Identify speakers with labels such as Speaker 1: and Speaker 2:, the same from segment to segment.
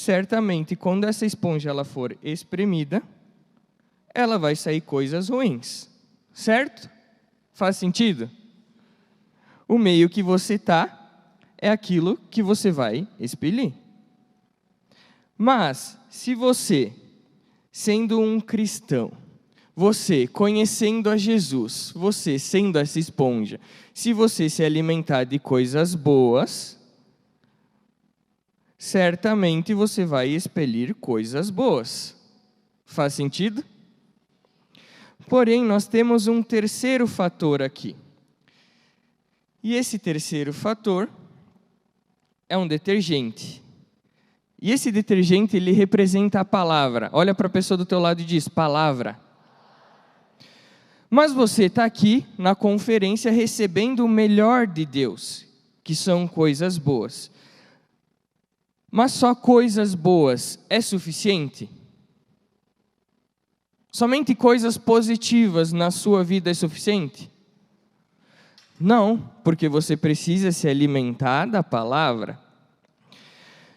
Speaker 1: certamente, quando essa esponja ela for espremida, ela vai sair coisas ruins, certo? Faz sentido? O meio que você está é aquilo que você vai expelir. Mas, se você, sendo um cristão, você conhecendo a Jesus, você sendo essa esponja, se você se alimentar de coisas boas, certamente você vai expelir coisas boas. Faz sentido? Porém, nós temos um terceiro fator aqui. E esse terceiro fator é um detergente. E esse detergente, ele representa a palavra. Olha para a pessoa do teu lado e diz, palavra. Mas você está aqui na conferência recebendo o melhor de Deus, que são coisas boas. Mas só coisas boas é suficiente? Somente coisas positivas na sua vida é suficiente? Não, porque você precisa se alimentar da palavra.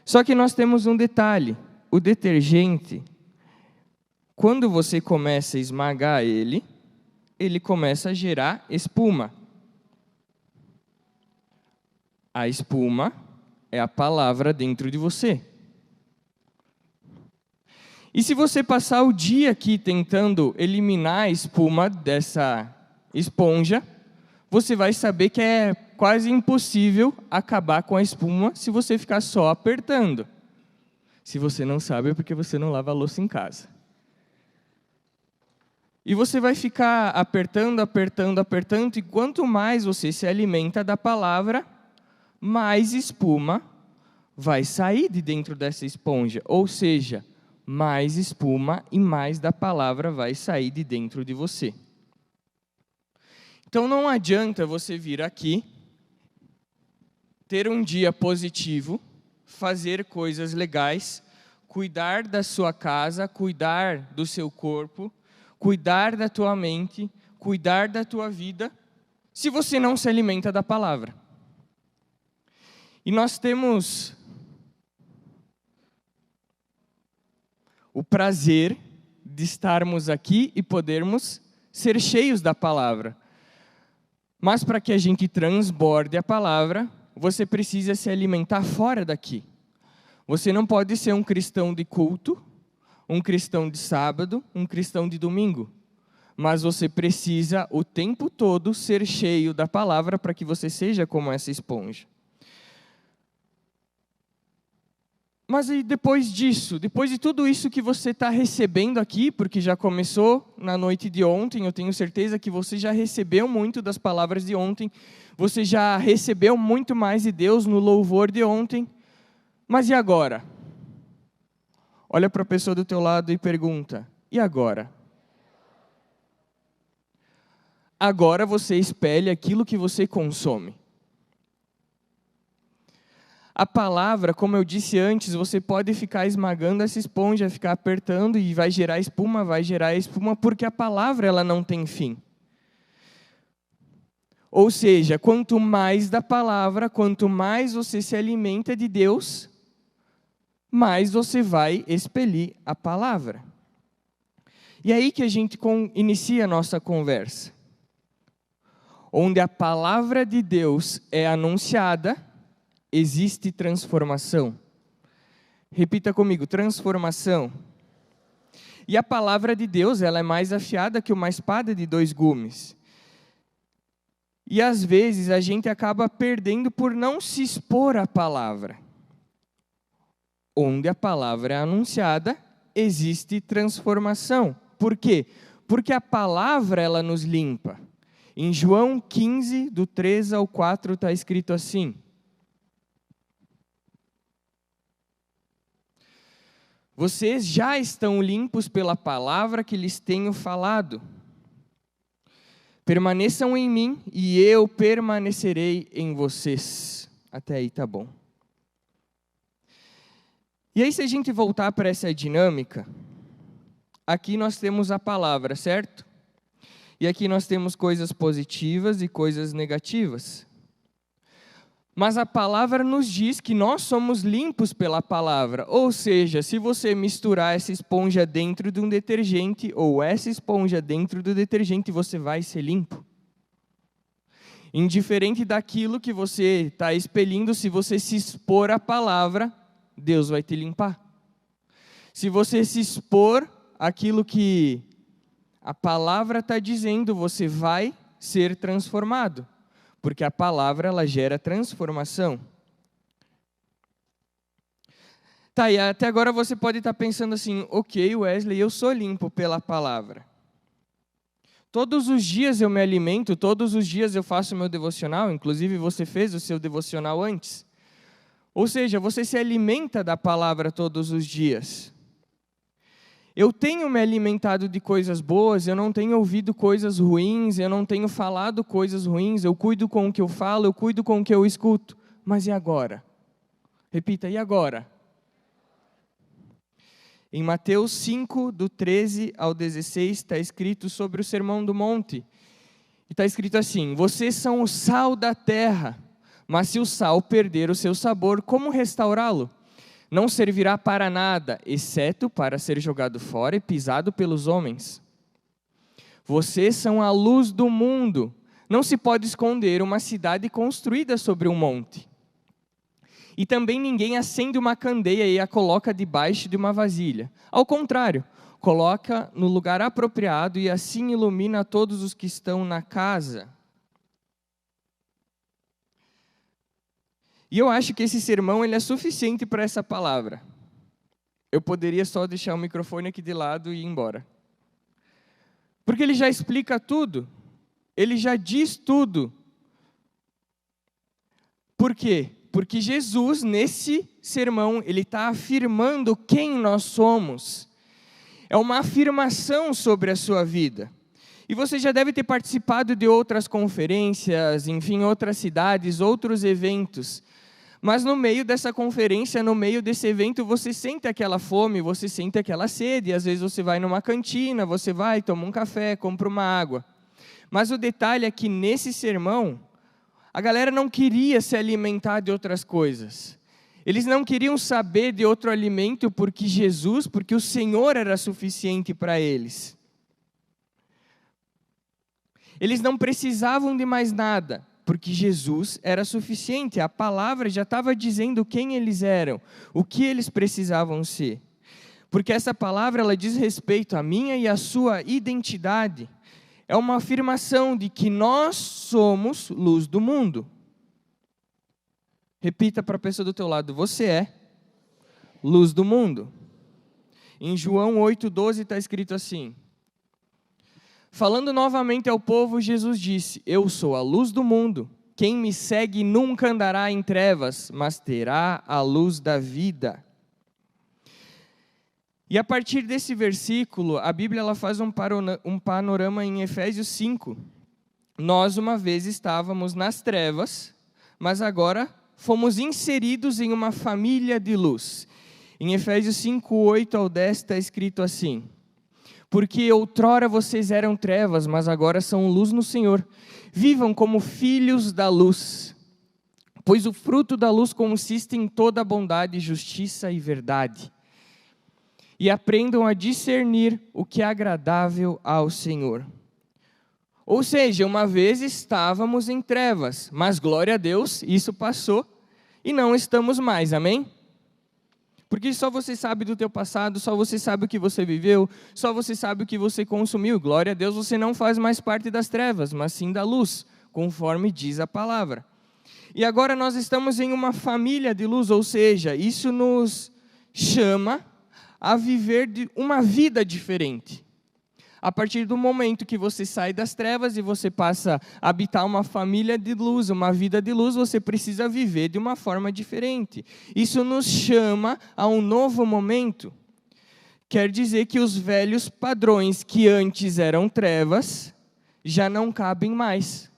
Speaker 1: Só que nós temos um detalhe, o detergente, quando você começa a esmagar ele começa a gerar espuma. A espuma é a palavra dentro de você. E se você passar o dia aqui tentando eliminar a espuma dessa esponja, você vai saber que é quase impossível acabar com a espuma se você ficar só apertando. Se você não sabe, é porque você não lava a louça em casa. E você vai ficar apertando, apertando, apertando, e quanto mais você se alimenta da palavra, mais espuma vai sair de dentro dessa esponja. Ou seja, mais espuma e mais da palavra vai sair de dentro de você. Então não adianta você vir aqui, ter um dia positivo, fazer coisas legais, cuidar da sua casa, cuidar do seu corpo, cuidar da tua mente, cuidar da tua vida, se você não se alimenta da palavra. E nós temos o prazer de estarmos aqui e podermos ser cheios da palavra. Mas para que a gente transborde a palavra, você precisa se alimentar fora daqui. Você não pode ser um cristão de culto, um cristão de sábado, um cristão de domingo. Mas você precisa o tempo todo ser cheio da palavra para que você seja como essa esponja. Mas e depois disso, depois de tudo isso que você está recebendo aqui, porque já começou na noite de ontem, eu tenho certeza que você já recebeu muito das palavras de ontem, você já recebeu muito mais de Deus no louvor de ontem, mas e agora? Olha para a pessoa do teu lado e pergunta, e agora? Agora você espelha aquilo que você consome. A palavra, como eu disse antes, você pode ficar esmagando essa esponja, ficar apertando e vai gerar espuma, porque a palavra ela não tem fim. Ou seja, quanto mais da palavra, quanto mais você se alimenta de Deus, mais você vai expelir a palavra. E é aí que a gente inicia a nossa conversa. Onde a palavra de Deus é anunciada, existe transformação. Repita comigo, transformação. E a palavra de Deus, ela é mais afiada que uma espada de 2 gumes. E às vezes a gente acaba perdendo por não se expor à palavra. Onde a palavra é anunciada, existe transformação. Por quê? Porque a palavra, ela nos limpa. Em João 15, do 3 ao 4, está escrito assim. Vocês já estão limpos pela palavra que lhes tenho falado. Permaneçam em mim e eu permanecerei em vocês. Até aí tá bom. E aí, se a gente voltar para essa dinâmica, aqui nós temos a palavra, certo? E aqui nós temos coisas positivas e coisas negativas. Mas a palavra nos diz que nós somos limpos pela palavra. Ou seja, se você misturar essa esponja dentro de um detergente, ou essa esponja dentro do detergente, você vai ser limpo. Indiferente daquilo que você está expelindo, se você se expor à palavra, Deus vai te limpar. Se você se expor àquilo que a palavra está dizendo, você vai ser transformado. Porque a palavra, ela gera transformação. Tá, e até agora você pode estar pensando assim, ok, Wesley, eu sou limpo pela palavra. Todos os dias eu me alimento, todos os dias eu faço o meu devocional, inclusive você fez o seu devocional antes. Ou seja, você se alimenta da palavra todos os dias. Eu tenho me alimentado de coisas boas, eu não tenho ouvido coisas ruins, eu não tenho falado coisas ruins, eu cuido com o que eu falo, eu cuido com o que eu escuto. Mas e agora? Repita, e agora? Em Mateus 5, do 13 ao 16, está escrito sobre o Sermão do Monte. E está escrito assim: vocês são o sal da terra, mas se o sal perder o seu sabor, como restaurá-lo? Não servirá para nada, exceto para ser jogado fora e pisado pelos homens. Vocês são a luz do mundo. Não se pode esconder uma cidade construída sobre um monte. E também ninguém acende uma candeia e a coloca debaixo de uma vasilha. Ao contrário, coloca no lugar apropriado e assim ilumina todos os que estão na casa. E eu acho que esse sermão ele é suficiente para essa palavra. Eu poderia só deixar o microfone aqui de lado e ir embora. Porque ele já explica tudo. Ele já diz tudo. Por quê? Porque Jesus, nesse sermão, ele está afirmando quem nós somos. É uma afirmação sobre a sua vida. E você já deve ter participado de outras conferências, enfim, outras cidades, outros eventos. Mas no meio dessa conferência, no meio desse evento, você sente aquela fome, você sente aquela sede. Às vezes você vai numa cantina, você vai, toma um café, compra uma água. Mas o detalhe é que nesse sermão, a galera não queria se alimentar de outras coisas. Eles não queriam saber de outro alimento porque o Senhor era suficiente para eles. Eles não precisavam de mais nada, porque Jesus era suficiente. A palavra já estava dizendo quem eles eram, o que eles precisavam ser. Porque essa palavra ela diz respeito à minha e à sua identidade. É uma afirmação de que nós somos luz do mundo. Repita para a pessoa do teu lado, você é luz do mundo. Em João 8,12 está escrito assim: falando novamente ao povo, Jesus disse: eu sou a luz do mundo. Quem me segue nunca andará em trevas, mas terá a luz da vida. E a partir desse versículo, a Bíblia ela faz um panorama em Efésios 5. Nós uma vez estávamos nas trevas, mas agora fomos inseridos em uma família de luz. Em Efésios 5, 8 ao 10 está escrito assim: porque outrora vocês eram trevas, mas agora são luz no Senhor. Vivam como filhos da luz, pois o fruto da luz consiste em toda bondade, justiça e verdade. E aprendam a discernir o que é agradável ao Senhor. Ou seja, uma vez estávamos em trevas, mas glória a Deus, isso passou e não estamos mais, amém? Porque só você sabe do teu passado, só você sabe o que você viveu, só você sabe o que você consumiu. Glória a Deus, você não faz mais parte das trevas, mas sim da luz, conforme diz a palavra. E agora nós estamos em uma família de luz, ou seja, isso nos chama a viver uma vida diferente. A partir do momento que você sai das trevas e você passa a habitar uma família de luz, uma vida de luz, você precisa viver de uma forma diferente. Isso nos chama a um novo momento. Quer dizer que os velhos padrões que antes eram trevas, já não cabem mais.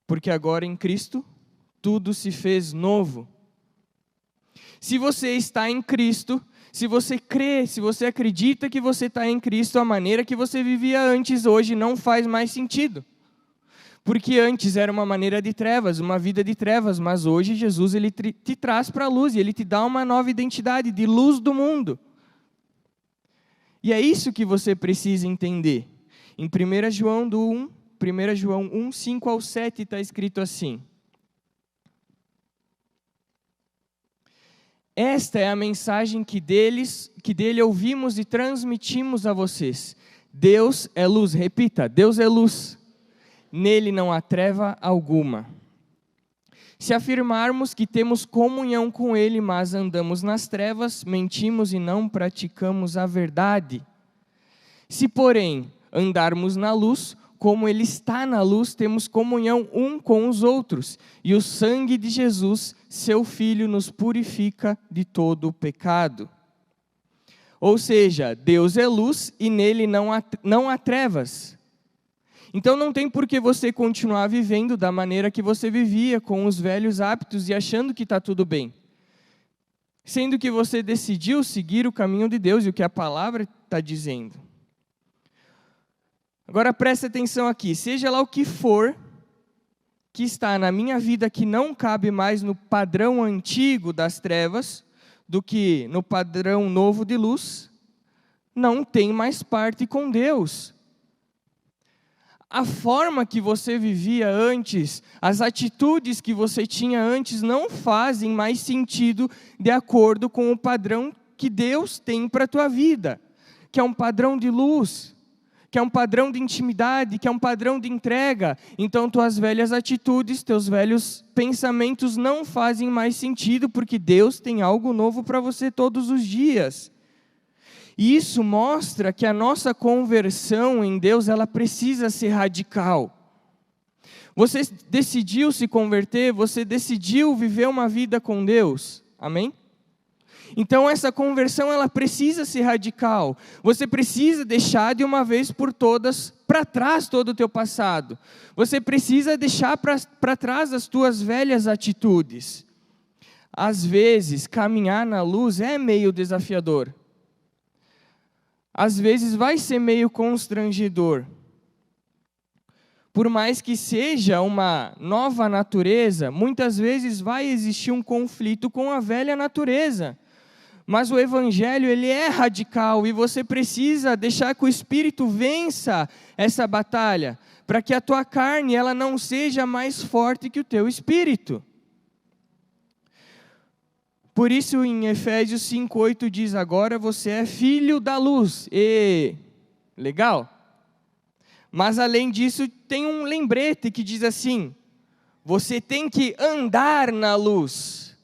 Speaker 1: Porque agora em Cristo, tudo se fez novo. Se você está em Cristo, se você crê, se você acredita que você está em Cristo, a maneira que você vivia antes, hoje, não faz mais sentido. Porque antes era uma maneira de trevas, uma vida de trevas, mas hoje Jesus ele te traz para a luz e ele te dá uma nova identidade de luz do mundo. E é isso que você precisa entender. Em 1 João 1, 5 ao 7 está escrito assim: esta é a mensagem que dele ouvimos e transmitimos a vocês. Deus é luz, repita, Deus é luz. Nele não há treva alguma. Se afirmarmos que temos comunhão com Ele, mas andamos nas trevas, mentimos e não praticamos a verdade. Se, porém, andarmos na luz, como Ele está na luz, temos comunhão um com os outros, e o sangue de Jesus, seu Filho, nos purifica de todo o pecado. Ou seja, Deus é luz e nele não há trevas. Então não tem por que você continuar vivendo da maneira que você vivia, com os velhos hábitos e achando que está tudo bem. Sendo que você decidiu seguir o caminho de Deus e o que a palavra está dizendo. Agora preste atenção aqui, seja lá o que for que está na minha vida que não cabe mais no padrão antigo das trevas, do que no padrão novo de luz, não tem mais parte com Deus. A forma que você vivia antes, as atitudes que você tinha antes não fazem mais sentido de acordo com o padrão que Deus tem para a tua vida, que é um padrão de luz, que é um padrão de intimidade, que é um padrão de entrega. Então tuas velhas atitudes, teus velhos pensamentos não fazem mais sentido, porque Deus tem algo novo para você todos os dias. E isso mostra que a nossa conversão em Deus, ela precisa ser radical. Você decidiu se converter, você decidiu viver uma vida com Deus, amém? Então essa conversão, ela precisa ser radical. Você precisa deixar de uma vez por todas para trás todo o teu passado. Você precisa deixar para trás as tuas velhas atitudes. Às vezes, caminhar na luz é meio desafiador. Às vezes vai ser meio constrangedor. Por mais que seja uma nova natureza, muitas vezes vai existir um conflito com a velha natureza. Mas o Evangelho, ele é radical e você precisa deixar que o Espírito vença essa batalha, para que a tua carne ela não seja mais forte que o teu Espírito. Por isso, em Efésios 5:8 diz, agora você é filho da luz. Legal? Mas além disso, tem um lembrete que diz assim, você tem que andar na luz.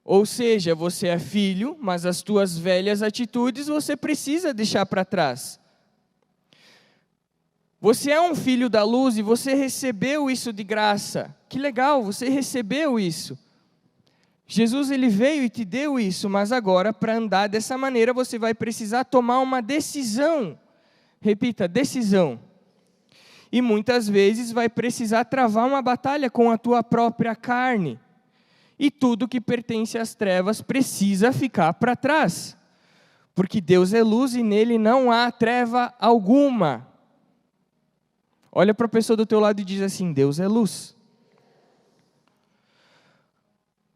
Speaker 1: Ou seja, você é filho, mas as tuas velhas atitudes você precisa deixar para trás. Você é um filho da luz e você recebeu isso de graça. Que legal, você recebeu isso. Jesus ele veio e te deu isso, mas agora para andar dessa maneira você vai precisar tomar uma decisão. Repita, decisão. E muitas vezes vai precisar travar uma batalha com a tua própria carne. E tudo que pertence às trevas precisa ficar para trás. Porque Deus é luz e nele não há treva alguma. Olha para a pessoa do teu lado e diz assim, Deus é luz.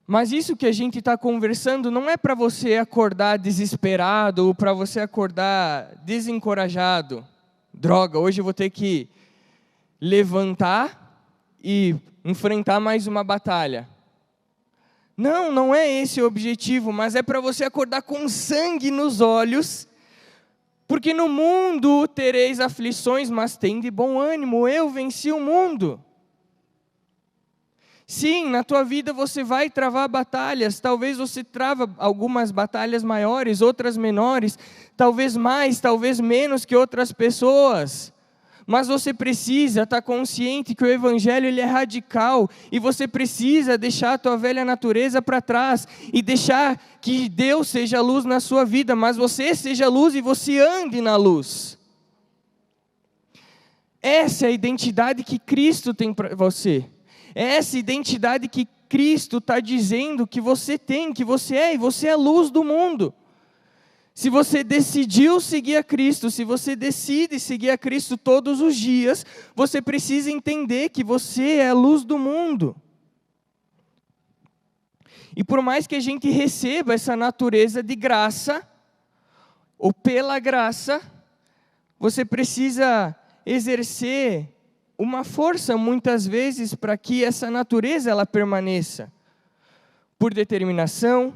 Speaker 1: Mas isso que a gente está conversando não é para você acordar desesperado ou para você acordar desencorajado. Droga, hoje eu vou ter que levantar e enfrentar mais uma batalha. Não, não é esse o objetivo, mas é para você acordar com sangue nos olhos, porque no mundo tereis aflições, mas tende bom ânimo, eu venci o mundo. Sim, na tua vida você vai travar batalhas, talvez você trava algumas batalhas maiores, outras menores, talvez mais, talvez menos que outras pessoas. Mas você precisa estar consciente que o Evangelho ele é radical e você precisa deixar a tua velha natureza para trás e deixar que Deus seja luz na sua vida, mas você seja luz e você ande na luz. Essa é a identidade que Cristo tem para você. É essa identidade que Cristo está dizendo que você tem, que você é, e você é a luz do mundo. Se você decidiu seguir a Cristo, se você decide seguir a Cristo todos os dias, você precisa entender que você é a luz do mundo. E por mais que a gente receba essa natureza de graça, ou pela graça, você precisa exercer uma força muitas vezes para que essa natureza ela permaneça. Por determinação,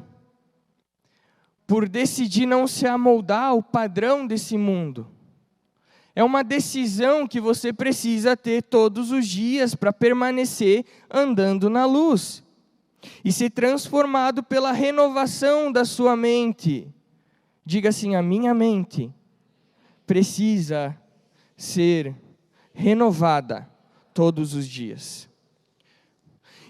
Speaker 1: por decidir não se amoldar ao padrão desse mundo. É uma decisão que você precisa ter todos os dias para permanecer andando na luz. E ser transformado pela renovação da sua mente. Diga assim, a minha mente precisa ser renovada todos os dias.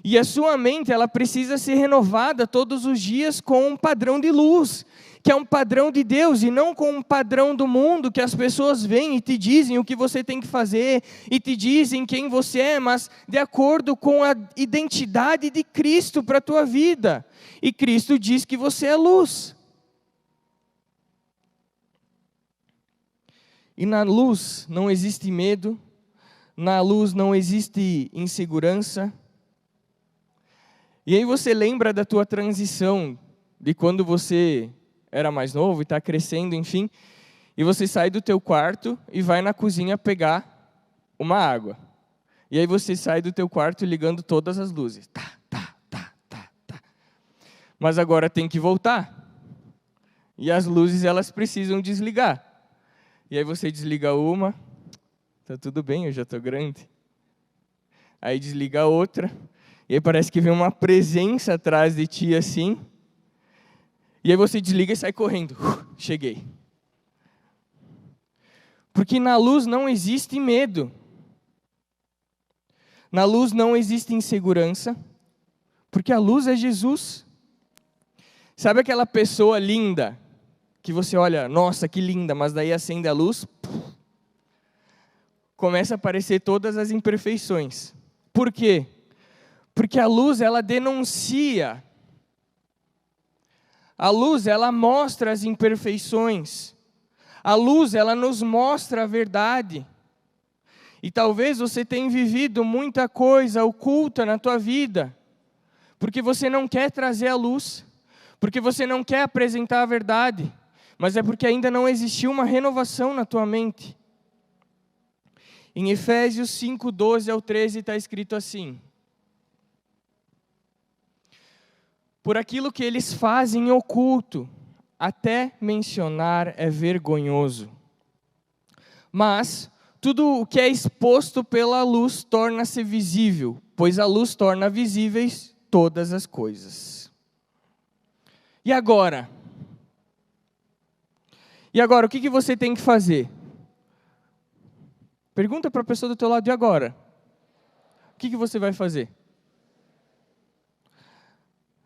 Speaker 1: E a sua mente, ela precisa ser renovada todos os dias com um padrão de luz, que é um padrão de Deus, e não com um padrão do mundo, que as pessoas vêm e te dizem o que você tem que fazer, e te dizem quem você é, mas de acordo com a identidade de Cristo para a tua vida. E Cristo diz que você é luz. E na luz não existe medo, na luz não existe insegurança. E aí você lembra da tua transição, de quando você era mais novo e está crescendo, enfim, e você sai do teu quarto e vai na cozinha pegar uma água. E aí você sai do teu quarto ligando todas as luzes. Tá. Mas agora tem que voltar. E as luzes, elas precisam desligar. E aí você desliga uma, tá tudo bem, eu já estou grande. Aí desliga a outra, e aí parece que vem uma presença atrás de ti assim. E aí você desliga e sai correndo. Cheguei. Porque na luz não existe medo. Na luz não existe insegurança. Porque a luz é Jesus. Sabe aquela pessoa linda, que você olha, nossa, que linda, mas daí acende a luz, começa a aparecer todas as imperfeições. Por quê? Porque a luz, ela denuncia. A luz, ela mostra as imperfeições. A luz, ela nos mostra a verdade. E talvez você tenha vivido muita coisa oculta na tua vida, porque você não quer trazer a luz, porque você não quer apresentar a verdade, mas é porque ainda não existiu uma renovação na tua mente. Em Efésios 5, 12 ao 13 está escrito assim: por aquilo que eles fazem em oculto, até mencionar é vergonhoso. Mas tudo o que é exposto pela luz torna-se visível, pois a luz torna visíveis todas as coisas. E agora? E agora, o que você tem que fazer? Pergunta para a pessoa do teu lado, e agora? O que você vai fazer?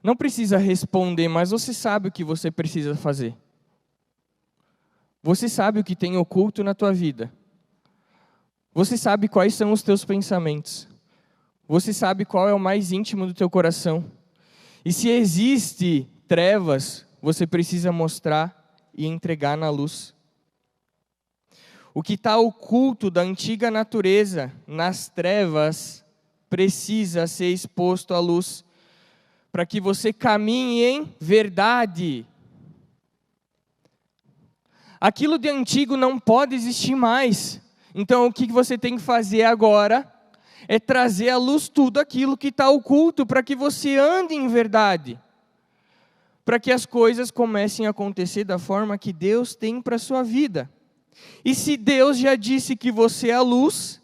Speaker 1: Não precisa responder, mas você sabe o que você precisa fazer. Você sabe o que tem oculto na tua vida. Você sabe quais são os teus pensamentos. Você sabe qual é o mais íntimo do teu coração. E se existe trevas, você precisa mostrar e entregar na luz. O que está oculto da antiga natureza, nas trevas, precisa ser exposto à luz, para que você caminhe em verdade. Aquilo de antigo não pode existir mais. Então o que você tem que fazer agora é trazer à luz tudo aquilo que está oculto, para que você ande em verdade. Para que as coisas comecem a acontecer da forma que Deus tem para a sua vida. E se Deus já disse que você é a luz,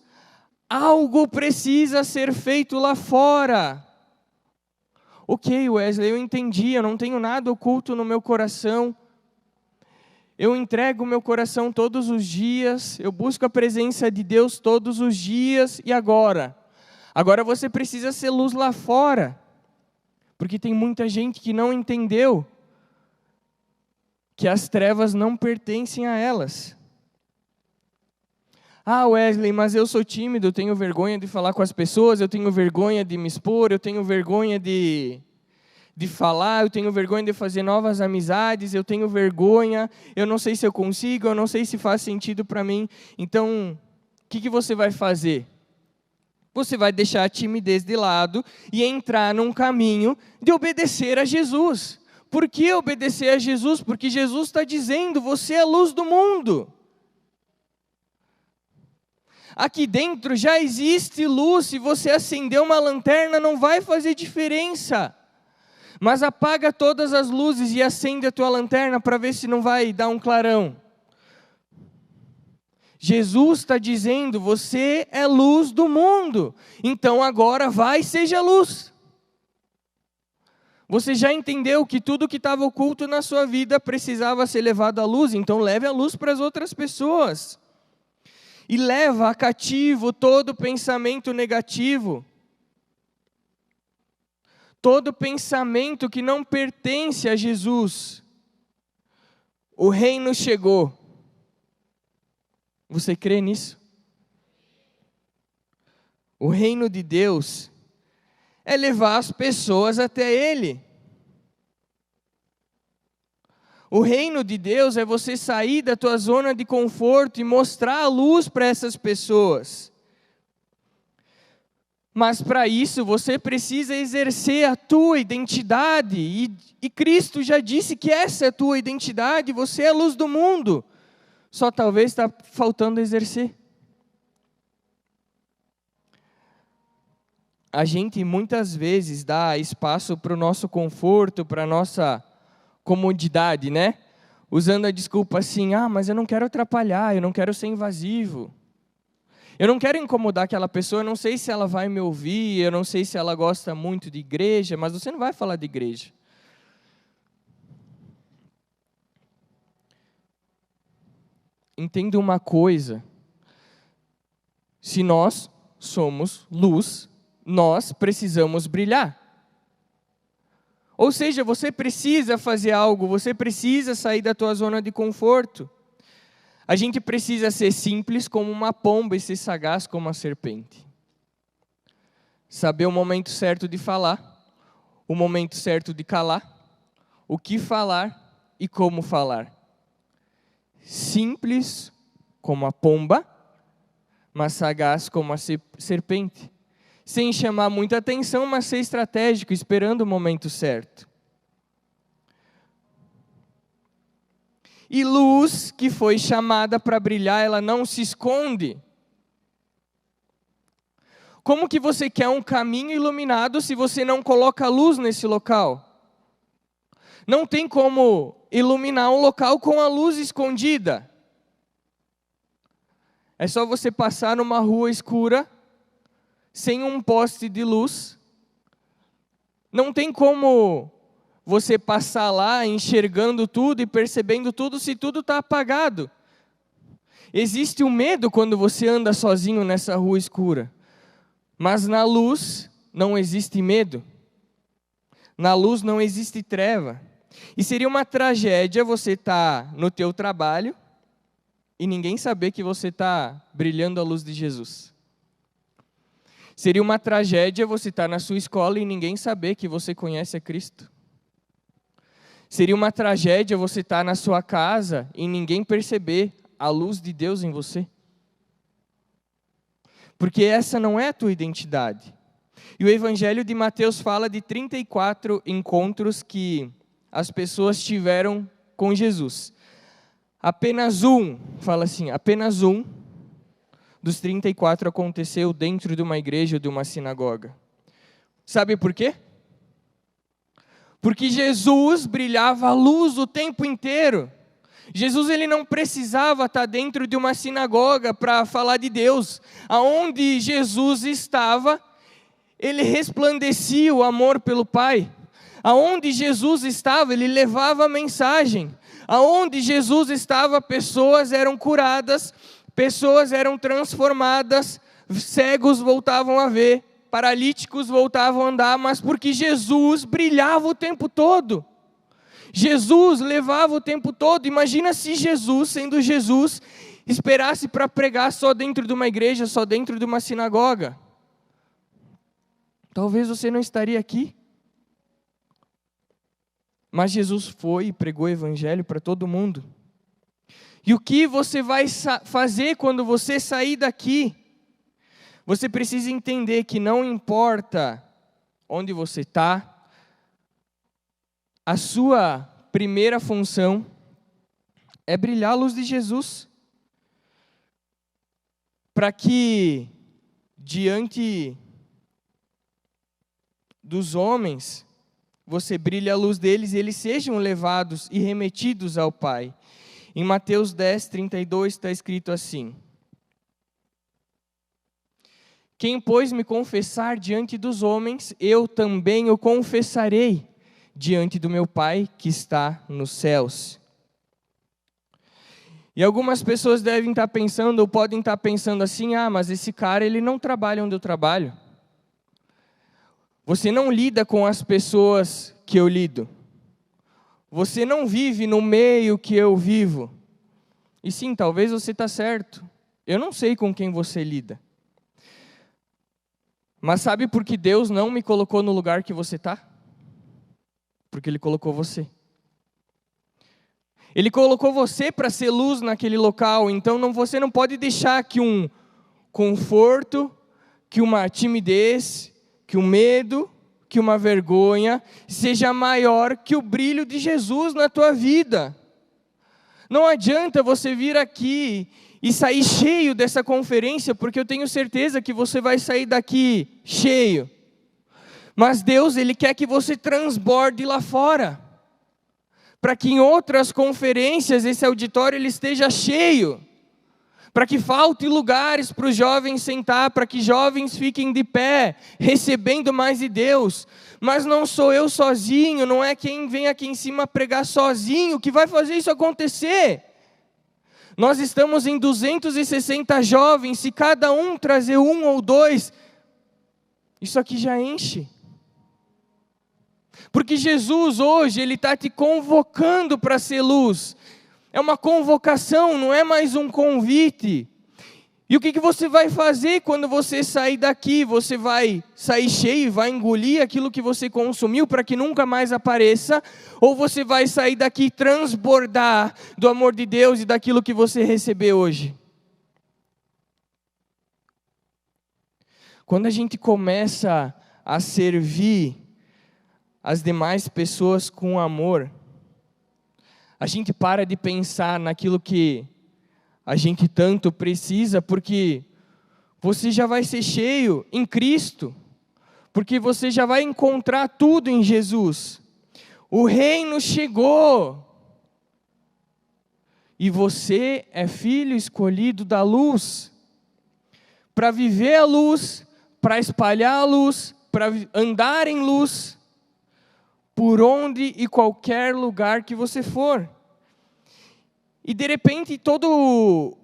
Speaker 1: algo precisa ser feito lá fora. Ok, Wesley, eu entendi, eu não tenho nada oculto no meu coração. Eu entrego o meu coração todos os dias, eu busco a presença de Deus todos os dias, e agora? Agora você precisa ser luz lá fora. Porque tem muita gente que não entendeu que as trevas não pertencem a elas. Ah, Wesley, mas eu sou tímido, eu tenho vergonha de falar com as pessoas, eu tenho vergonha de me expor, eu tenho vergonha de de falar, eu tenho vergonha de fazer novas amizades, eu tenho vergonha, eu não sei se eu consigo, eu não sei se faz sentido para mim. Então, o que você vai fazer? Você vai deixar a timidez de lado e entrar num caminho de obedecer a Jesus. Por que obedecer a Jesus? Porque Jesus está dizendo, você é a luz do mundo. Aqui dentro já existe luz, se você acender uma lanterna não vai fazer diferença. Mas apaga todas as luzes e acende a tua lanterna para ver se não vai dar um clarão. Jesus está dizendo, você é luz do mundo. Então agora vai, seja luz. Você já entendeu que tudo que estava oculto na sua vida precisava ser levado à luz, então leve a luz para as outras pessoas. E leva a cativo todo pensamento negativo. Todo pensamento que não pertence a Jesus. O reino chegou. Você crê nisso? O reino de Deus é levar as pessoas até Ele. O reino de Deus é você sair da tua zona de conforto e mostrar a luz para essas pessoas. Mas para isso você precisa exercer a tua identidade. E Cristo já disse que essa é a tua identidade, você é a luz do mundo. Só talvez está faltando exercer. A gente muitas vezes dá espaço para o nosso conforto, para a nossa comodidade, né? Usando a desculpa assim, mas eu não quero atrapalhar, eu não quero ser invasivo. Eu não quero incomodar aquela pessoa, eu não sei se ela vai me ouvir, eu não sei se ela gosta muito de igreja, mas você não vai falar de igreja. Entenda uma coisa, se nós somos luz, nós precisamos brilhar. Ou seja, você precisa fazer algo, você precisa sair da tua zona de conforto. A gente precisa ser simples como uma pomba e ser sagaz como uma serpente. Saber o momento certo de falar, o momento certo de calar, o que falar e como falar. Simples como a pomba, mas sagaz como a serpente. Sem chamar muita atenção, mas ser estratégico, esperando o momento certo. E luz que foi chamada para brilhar, ela não se esconde. Como que você quer um caminho iluminado se você não coloca luz nesse local? Não tem como iluminar um local com a luz escondida. É só você passar numa rua escura, sem um poste de luz. Não tem como você passar lá enxergando tudo e percebendo tudo se tudo está apagado. Existe o medo quando você anda sozinho nessa rua escura. Mas na luz não existe medo. Na luz não existe treva. E seria uma tragédia você estar no teu trabalho e ninguém saber que você está brilhando a luz de Jesus. Seria uma tragédia você estar na sua escola e ninguém saber que você conhece a Cristo. Seria uma tragédia você estar na sua casa e ninguém perceber a luz de Deus em você. Porque essa não é a tua identidade. E o Evangelho de Mateus fala de 34 encontros que as pessoas tiveram com Jesus. Apenas um, fala assim, apenas um dos 34 aconteceu dentro de uma igreja ou de uma sinagoga. Sabe por quê? Porque Jesus brilhava a luz o tempo inteiro. Jesus ele não precisava estar dentro de uma sinagoga para falar de Deus. Aonde Jesus estava, ele resplandecia o amor pelo Pai. Aonde Jesus estava, ele levava a mensagem. Aonde Jesus estava, pessoas eram curadas, pessoas eram transformadas, cegos voltavam a ver, paralíticos voltavam a andar, mas porque Jesus brilhava o tempo todo. Jesus levava o tempo todo. Imagina se Jesus, sendo Jesus, esperasse para pregar só dentro de uma igreja, só dentro de uma sinagoga. Talvez você não estaria aqui. Mas Jesus foi e pregou o evangelho para todo mundo. E o que você vai fazer quando você sair daqui? Você precisa entender que não importa onde você está, a sua primeira função é brilhar a luz de Jesus. Para que, diante dos homens, você brilhe a luz deles e eles sejam levados e remetidos ao Pai. Em Mateus 10, 32 está escrito assim: quem, pois, me confessar diante dos homens, eu também o confessarei diante do meu Pai que está nos céus. E algumas pessoas devem estar pensando, ou podem estar pensando assim, mas esse cara, ele não trabalha onde eu trabalho. Você não lida com as pessoas que eu lido. Você não vive no meio que eu vivo. E sim, talvez você está certo. Eu não sei com quem você lida. Mas sabe por que Deus não me colocou no lugar que você está? Porque Ele colocou você. Ele colocou você para ser luz naquele local. Então você não pode deixar que um conforto, que uma timidez, que um medo, que uma vergonha seja maior que o brilho de Jesus na tua vida. Não adianta você vir aqui e sair cheio dessa conferência, porque eu tenho certeza que você vai sair daqui cheio. Mas Deus, Ele quer que você transborde lá fora, para que em outras conferências esse auditório ele esteja cheio, para que falte lugares para os jovens sentar, para que jovens fiquem de pé, recebendo mais de Deus. Mas não sou eu sozinho, não é quem vem aqui em cima pregar sozinho que vai fazer isso acontecer. Nós estamos em 260 jovens, se cada um trazer um ou dois, isso aqui já enche. Porque Jesus hoje, Ele está te convocando para ser luz. É uma convocação, não é mais um convite. E o que você vai fazer quando você sair daqui? Você vai sair cheio, vai engolir aquilo que você consumiu para que nunca mais apareça? Ou você vai sair daqui e transbordar do amor de Deus e daquilo que você recebeu hoje? Quando a gente começa a servir as demais pessoas com amor, a gente para de pensar naquilo que a gente tanto precisa, porque você já vai ser cheio em Cristo, porque você já vai encontrar tudo em Jesus. O reino chegou, e você é filho escolhido da luz, para viver a luz, para espalhar a luz, para andar em luz, por onde e qualquer lugar que você for. E de repente todo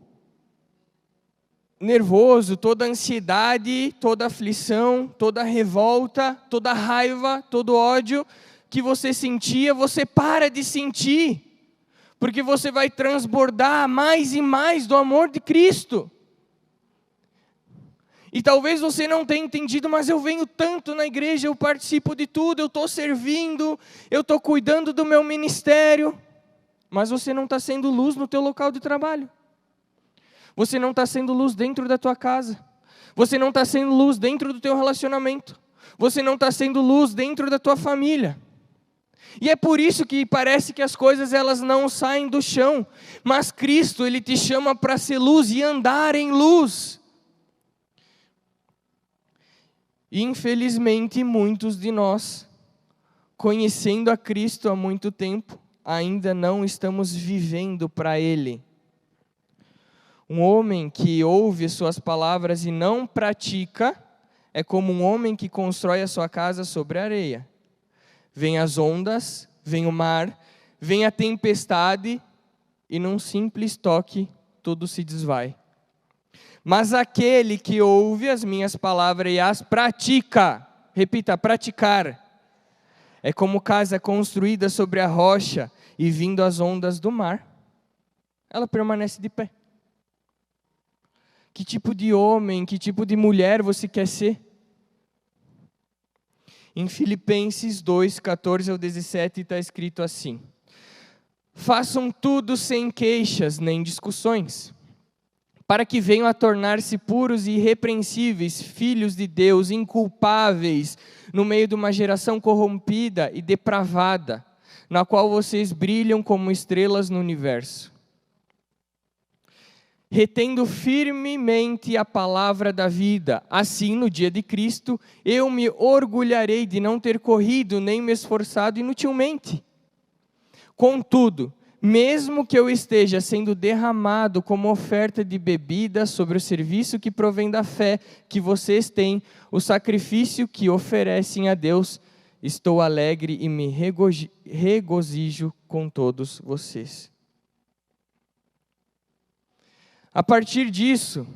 Speaker 1: nervoso, toda ansiedade, toda aflição, toda revolta, toda raiva, todo ódio que você sentia, você para de sentir, porque você vai transbordar mais e mais do amor de Cristo. E talvez você não tenha entendido, mas eu venho tanto na igreja, eu participo de tudo, eu estou servindo, eu estou cuidando do meu ministério. Mas você não está sendo luz no teu local de trabalho. Você não está sendo luz dentro da tua casa. Você não está sendo luz dentro do teu relacionamento. Você não está sendo luz dentro da tua família. E é por isso que parece que as coisas elas não saem do chão. Mas Cristo, Ele te chama para ser luz e andar em luz. E infelizmente muitos de nós, conhecendo a Cristo há muito tempo, ainda não estamos vivendo para Ele. Um homem que ouve suas palavras e não pratica, é como um homem que constrói a sua casa sobre a areia. Vem as ondas, vem o mar, vem a tempestade, e num simples toque, tudo se desvai. Mas aquele que ouve as minhas palavras e as pratica, repita, praticar, é como casa construída sobre a rocha e vindo as ondas do mar, ela permanece de pé. Que tipo de homem, que tipo de mulher você quer ser? Em Filipenses 2, 14 ao 17 está escrito assim: façam tudo sem queixas nem discussões, para que venham a tornar-se puros e irrepreensíveis, filhos de Deus, inculpáveis, no meio de uma geração corrompida e depravada, na qual vocês brilham como estrelas no universo. Retendo firmemente a palavra da vida, assim, no dia de Cristo, eu me orgulharei de não ter corrido nem me esforçado inutilmente. Contudo, mesmo que eu esteja sendo derramado como oferta de bebida sobre o serviço que provém da fé que vocês têm, o sacrifício que oferecem a Deus, estou alegre e me regozijo com todos vocês. A partir disso,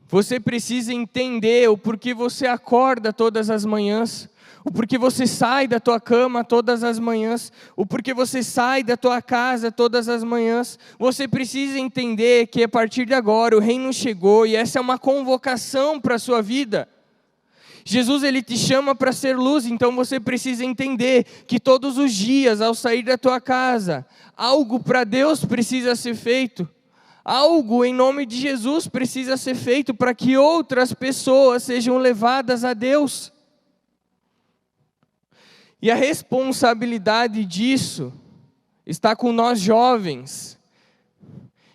Speaker 1: você precisa entender o porquê você acorda todas as manhãs, o porquê você sai da tua cama todas as manhãs, o porquê você sai da tua casa todas as manhãs. Você precisa entender que a partir de agora o reino chegou e essa é uma convocação para a sua vida. Jesus, ele te chama para ser luz, então você precisa entender que todos os dias, ao sair da tua casa, algo para Deus precisa ser feito. Algo em nome de Jesus precisa ser feito para que outras pessoas sejam levadas a Deus. E a responsabilidade disso está com nós jovens.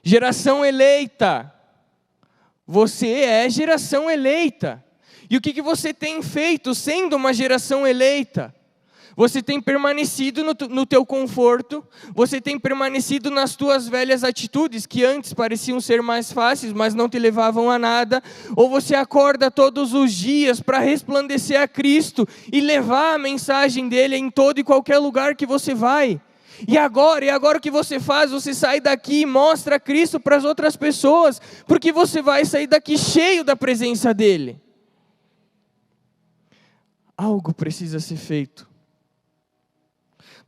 Speaker 1: Geração eleita. Você é geração eleita. E o que você tem feito sendo uma geração eleita? Você tem permanecido no teu conforto, você tem permanecido nas tuas velhas atitudes, que antes pareciam ser mais fáceis, mas não te levavam a nada, ou você acorda todos os dias para resplandecer a Cristo e levar a mensagem dele em todo e qualquer lugar que você vai. E agora o que você faz? Você sai daqui e mostra Cristo para as outras pessoas, porque você vai sair daqui cheio da presença dele. Algo precisa ser feito.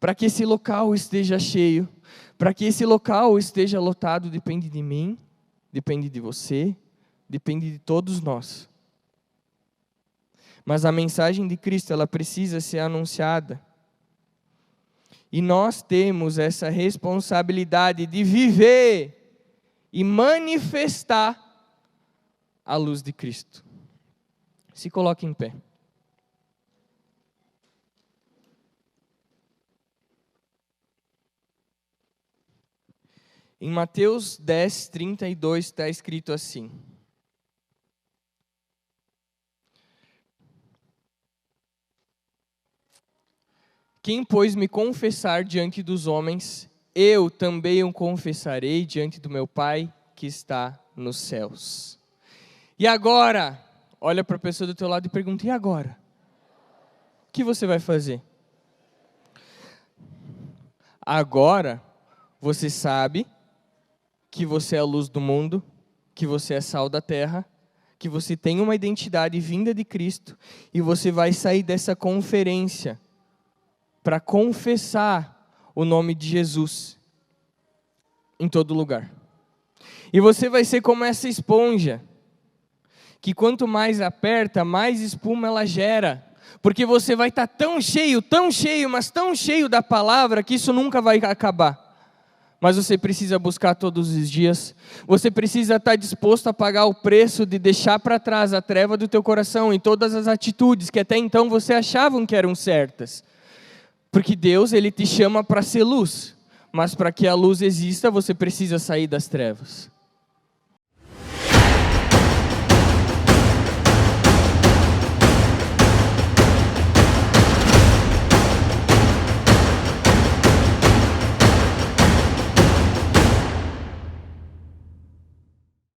Speaker 1: Para que esse local esteja cheio, para que esse local esteja lotado, depende de mim, depende de você, depende de todos nós. Mas a mensagem de Cristo, ela precisa ser anunciada. E nós temos essa responsabilidade de viver e manifestar a luz de Cristo. Se coloque em pé. Em Mateus 10, 32 está escrito assim: quem, pois, me confessar diante dos homens, eu também o confessarei diante do meu Pai que está nos céus. E agora, olha para a pessoa do teu lado e pergunta: e agora? O que você vai fazer? Agora, você sabe que você é a luz do mundo, que você é sal da terra, que você tem uma identidade vinda de Cristo, e você vai sair dessa conferência para confessar o nome de Jesus em todo lugar. E você vai ser como essa esponja, que quanto mais aperta, mais espuma ela gera, porque você vai estar tão cheio, mas tão cheio da palavra, que isso nunca vai acabar. Mas você precisa buscar todos os dias. Você precisa estar disposto a pagar o preço de deixar para trás a treva do teu coração e todas as atitudes que até então você achavam que eram certas. Porque Deus, ele te chama para ser luz. Mas para que a luz exista, você precisa sair das trevas.